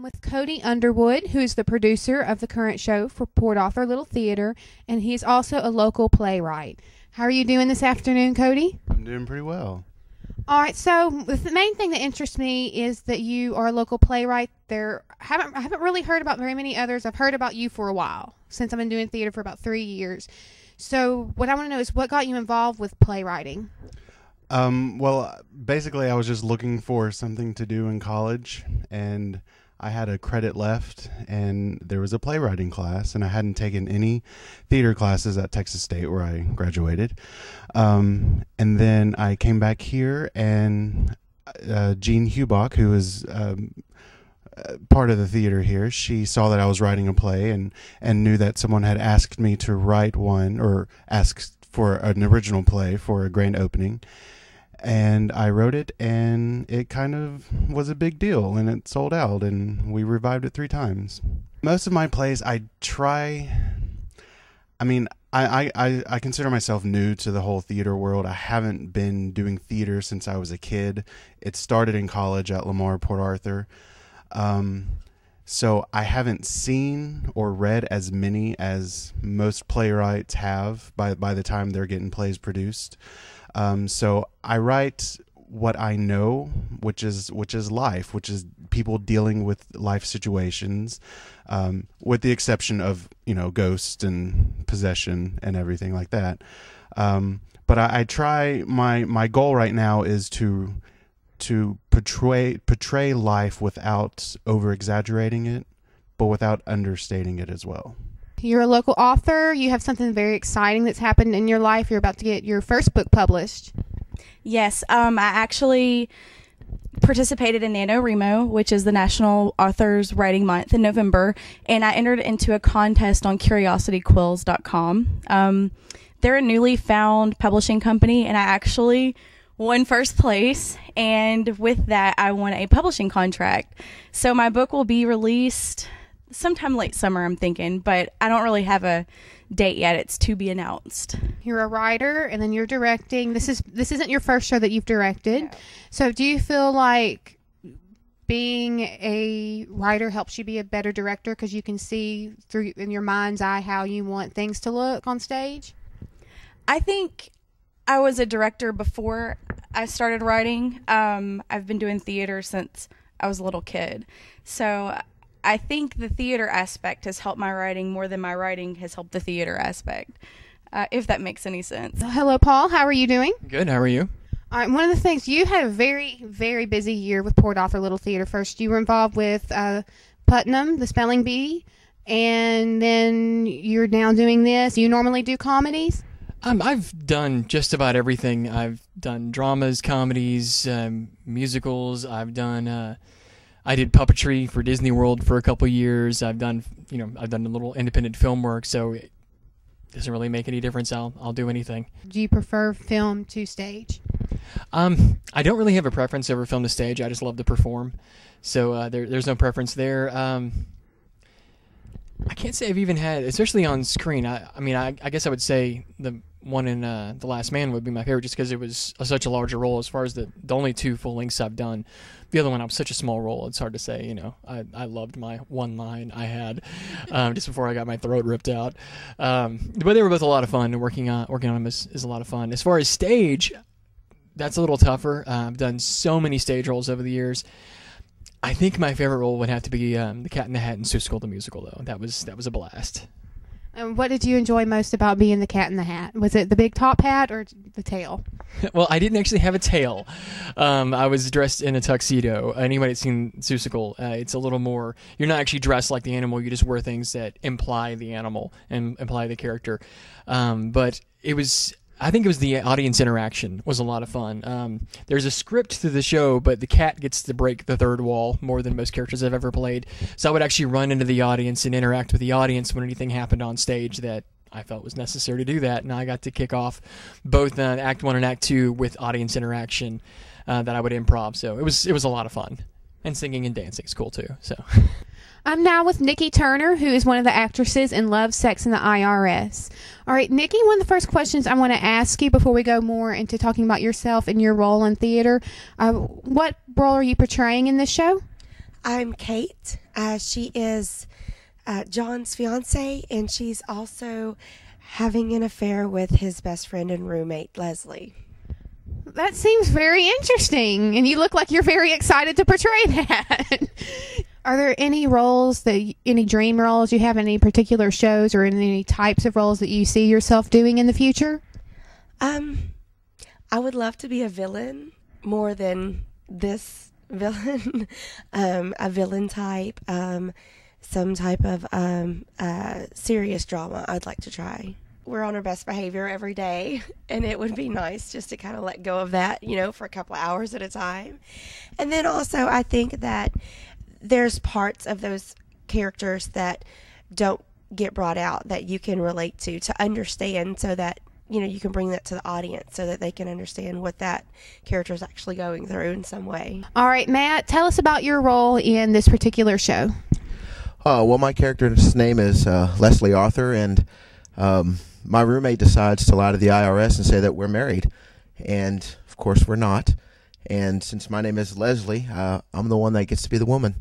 I'm with Cody Underwood, who's the producer of the current show for Port Arthur Little Theater, and he's also a local playwright. How are you doing this afternoon, Cody? I'm doing pretty well. All right, so the main thing that interests me is that you are a local playwright. I haven't really heard about very many others. I've heard about you for a while, since I've been doing theater for about 3 years. So what I want to know is what got you involved with playwriting? Well, basically, I was just looking for something to do in college, and I had a credit left, and there was a playwriting class, and I hadn't taken any theater classes at Texas State, where I graduated. And then I came back here, and Jean Hubach, who is part of the theater here, she saw that I was writing a play and knew that someone had asked me to write one, or asked for an original play for a grand opening. And I wrote it, and it kind of was a big deal, and it sold out, and we revived it 3 times. Most of my plays, I consider myself new to the whole theater world. I haven't been doing theater since I was a kid. It started in college at Lamar, Port Arthur. So I haven't seen or read as many as most playwrights have by the time they're getting plays produced. So I write what I know, which is life, which is people dealing with life situations, with the exception of, ghosts and possession and everything like that. But I try, my goal right now is to portray life without over exaggerating it, but without understating it as well. You're a local author. You have something very exciting that's happened in your life. You're about to get your first book published. Yes, I actually participated in NaNoWriMo, which is the National Authors Writing Month in November, and I entered into a contest on CuriosityQuills.com. They're a newly found publishing company, and I actually won first place, and with that, I won a publishing contract. So my book will be released sometime late summer, I'm thinking, but I don't really have a date yet. It's to be announced. You're a writer, and then you're directing. This isn't your first show that you've directed. No. So do you feel like being a writer helps you be a better director because you can see through in your mind's eye how you want things to look on stage? I think I was a director before I started writing. I've been doing theater since I was a little kid. So I think the theater aspect has helped my writing more than my writing has helped the theater aspect, if that makes any sense. Hello, Paul. How are you doing? Good. How are you? All right. One of the things, you had a very, very busy year with Port Arthur Little Theater. First, you were involved with Putnam, the Spelling Bee, and then you're now doing this. You normally do comedies? I've done just about everything. I've done dramas, comedies, musicals. I've done... I did puppetry for Disney World for a couple years. I've done a little independent film work, so it doesn't really make any difference. I'll do anything. Do you prefer film to stage? I don't really have a preference over film to stage. I just love to perform, so there's no preference there. I can't say I've even had, especially on screen. I guess I would say the one in The Last Man would be my favorite, just because it was such a larger role. As far as the only 2 full lengths I've done, the other one I was such a small role. It's hard to say. I loved my one line I had just before I got my throat ripped out. But they were both a lot of fun, and working on them is a lot of fun. As far as stage, that's a little tougher. I've done so many stage roles over the years. I think my favorite role would have to be the Cat in the Hat in Seussical the Musical, though. That was a blast. And what did you enjoy most about being the Cat in the Hat? Was it the big top hat or the tail? Well, I didn't actually have a tail. I was dressed in a tuxedo. Anybody that's seen Seussical, it's a little more... You're not actually dressed like the animal. You just wear things that imply the animal and imply the character. But it was... I think it was the audience interaction was a lot of fun. There's a script to the show, but the cat gets to break the third wall more than most characters I've ever played. So I would actually run into the audience and interact with the audience when anything happened on stage that I felt was necessary to do that. And I got to kick off both Act 1 and Act 2 with audience interaction that I would improv. So it was a lot of fun. And singing and dancing is cool too. So I'm now with Nikki Turner, who is one of the actresses in Love, Sex, and the IRS. All right, Nikki, one of the first questions I want to ask you before we go more into talking about yourself and your role in theater, what role are you portraying in this show? I'm Kate. She is John's fiance, and she's also having an affair with his best friend and roommate, Leslie. That seems very interesting, and you look like you're very excited to portray that. Are there any roles any dream roles you have in any particular shows or in any types of roles that you see yourself doing in the future? I would love to be a villain more than this villain. A villain type, some type of serious drama I'd like to try. We're on our best behavior every day, and it would be nice just to kind of let go of that, for a couple of hours at a time. And then also I think that there's parts of those characters that don't get brought out that you can relate to understand, so that you can bring that to the audience so that they can understand what that character is actually going through in some way. All right, Matt, tell us about your role in this particular show. Well, my character's name is Leslie Arthur, and my roommate decides to lie to the IRS and say that we're married. And, of course, we're not. And since my name is Leslie, I'm the one that gets to be the woman.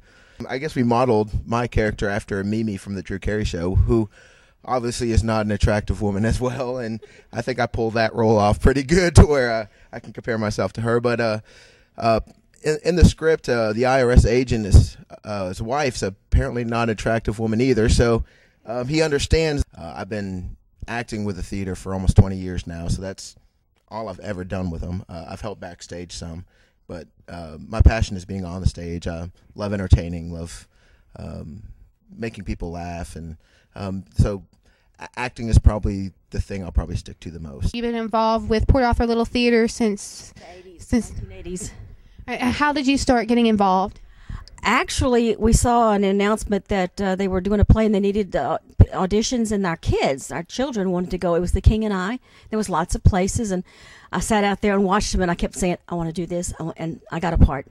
I guess we modeled my character after Mimi from the Drew Carey Show, who obviously is not an attractive woman as well, and I think I pulled that role off pretty good to where I can compare myself to her. But in the script, the IRS agent his wife's apparently not an attractive woman either, so he understands. I've been acting with the theater for almost 20 years now, so that's all I've ever done with them. I've helped backstage some, but my passion is being on the stage. I love entertaining, love making people laugh, and so acting is probably the thing I'll probably stick to the most. You've been involved with Port Arthur Little Theater since the 1980s. How did you start getting involved? Actually, we saw an announcement that they were doing a play and they needed auditions, and our children wanted to go. It was The King and I. There was lots of places, and I sat out there and watched them, and I kept saying, I want to do this, and I got a part.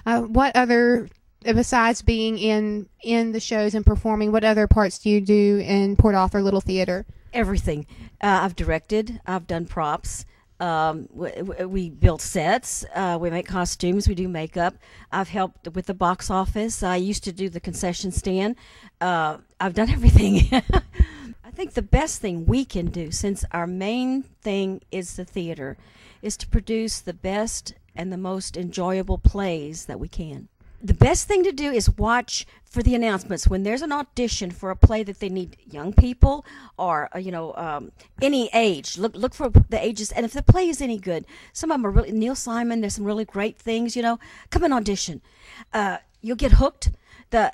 What other, besides being in the shows and performing, what other parts do you do in Port Arthur Little Theater? Everything. I've directed. I've done props. We build sets. We make costumes. We do makeup. I've helped with the box office. I used to do the concession stand. I've done everything. I think the best thing we can do, since our main thing is the theater, is to produce the best and the most enjoyable plays that we can. The best thing to do is watch for the announcements when there's an audition for a play that they need young people or any age. Look for the ages, and if the play is any good, some of them are really Neil Simon. There's some really great things. Come and audition. You'll get hooked.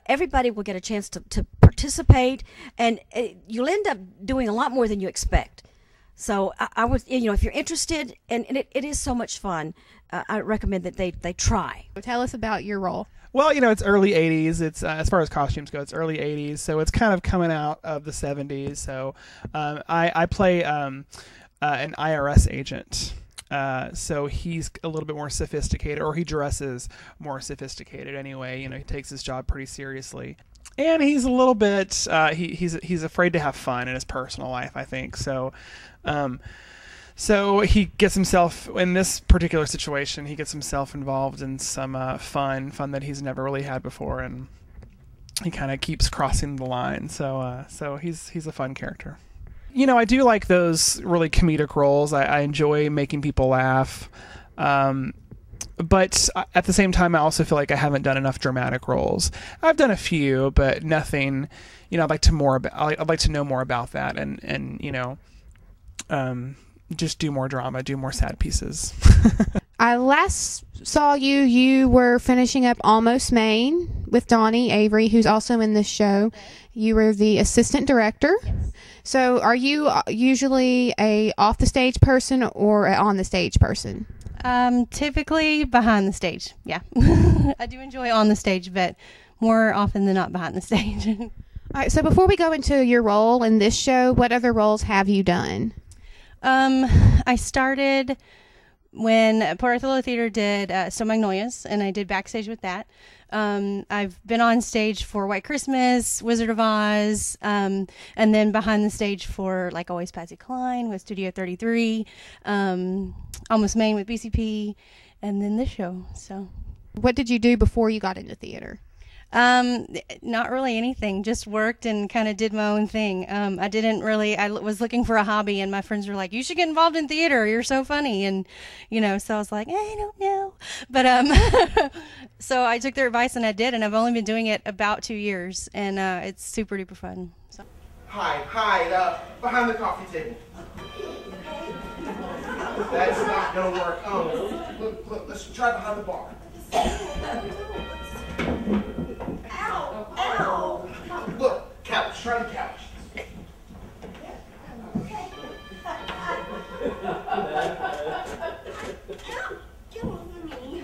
Everybody will get a chance to participate, and you'll end up doing a lot more than you expect. So I was, if you're interested, and it is so much fun, I recommend that they try. Tell us about your role. Well, it's early 80s. It's as far as costumes go, it's early 80s. So it's kind of coming out of the 70s. So I play an IRS agent. So he's a little bit more sophisticated, or he dresses more sophisticated anyway. He takes his job pretty seriously. And he's a little bit, he's afraid to have fun in his personal life, I think. So he gets himself, in this particular situation, he gets himself involved in some fun that he's never really had before, and he kind of keeps crossing the line. So he's a fun character. I do like those really comedic roles. I enjoy making people laugh. But at the same time, I also feel like I haven't done enough dramatic roles. I've done a few, but nothing. I'd like to know more about that, and just do more drama, do more sad pieces. I last saw you were finishing up Almost Maine with Donnie Avery, who's also in this show. You were the assistant director. Yes. So are you usually a off the stage person or an on the stage person? Typically behind the stage. Yeah. I do enjoy on the stage, but more often than not behind the stage. All right. So before we go into your role in this show, what other roles have you done? I started when Port Arthur Little Theater did Stone Magnolias, and I did backstage with that. I've been on stage for White Christmas, Wizard of Oz, and then behind the stage for Like Always Patsy Cline with Studio 33, Almost Maine with BCP, and then this show. So, what did you do before you got into theater? Not really anything. Just worked and kind of did my own thing. I didn't really. I was looking for a hobby, and my friends were like, "You should get involved in theater. You're so funny." And so I was like, I don't know. But so I took their advice and I did, and I've only been doing it about 2 years, and it's super duper fun. So. Hide, behind the coffee table. That's not gonna work. Look, let's try behind the bar. Ow! Look, couch, try the couch. Get off of me.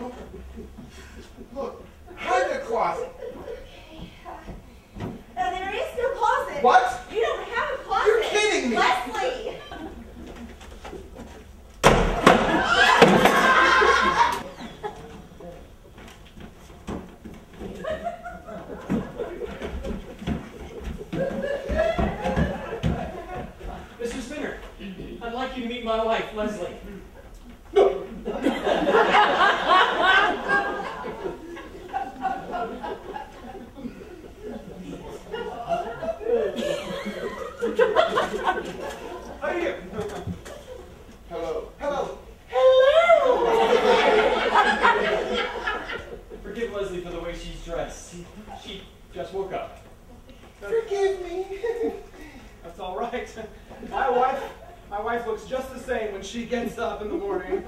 Look, hide the closet. There is no closet. What? You don't have a closet. You're kidding me. Leslie! Mr. Spinner, I'd like you to meet my wife, Leslie. How are you? Hello. Forgive Leslie for the way she's dressed. She just woke up. Forgive me. That's all right. My wife looks just the same when she gets up in the morning.